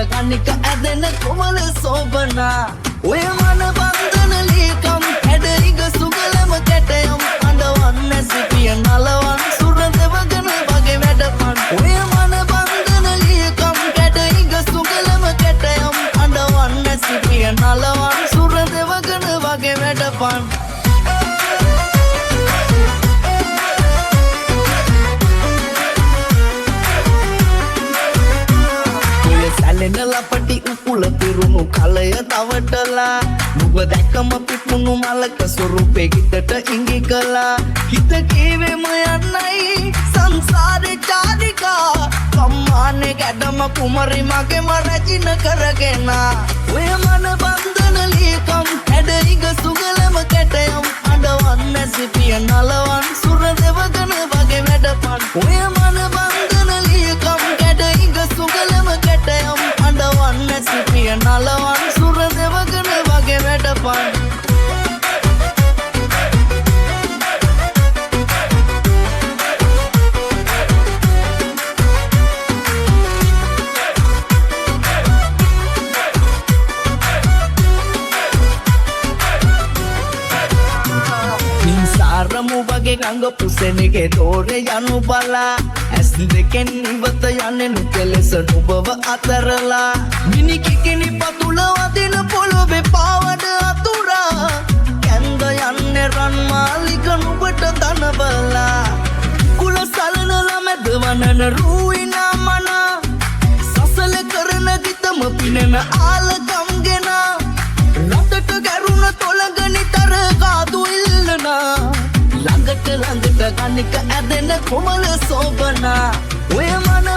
කනික ඇදෙන කොමල සෝබනා ඔය මන බන්ධන ලීකම් හැඩයිග සුගලම කැටයම් අඬවන්න සිටිය නලවන් සුර දෙවගන වගේ වැඩපන් ඔය මන බන්ධන ලීකම් හැඩයිග සුගලම කැටයම් අඬවන්න සිටිය නලවන් සුර දෙවගන වගේ වැඩපන් සැලෙන ලපටි උකුල පිරුණු කලය තවටලා නුඹ දැක්කම පිපුණු මලක ස්වරූපේ හිතට ඉඟි කළා හිත කීවෙම යන්නයි සංසාරේ චාරිකා කම්මානේ ගැඩම කුමරි මගේම රැජින කරගෙන ඔය මන බන්ධන ලීකම් හැඩයිග සුගලම කැටයම් අඬවන්න සිටිය නලවන් සුර දෙවගන වගේ වැඩපන් ඔය මන බන්ධන ලීකම් හැඩයිග සුගලම කැටයම් අඬවන්න සිටිය නලවන් සුර දෙවගන වගේ වැඩපන් රමු වගේ ගඟ පුසෙනගේ දෝරේ යනු බලා ඇස් දෙකෙන් ඉවත යන්නේ නුකෙලෙස නුඹව අතරලා මිනි කිකිනි පතුල වදින පොළොවේ පාවඩ අතුරා කැන්ද යන්නේ රන් මාලික නුඹට දනබලා කුල සලනල මැද වනන රූයිනා මන සසල කරන ගිතම පිනෙන ආලකම් ගෙන රටට ගැරුණ තොලඟ නිතර කාදු ඉල්ලනා ළඟට කනික ඇදෙන කොමල සෝබනා ඔය මන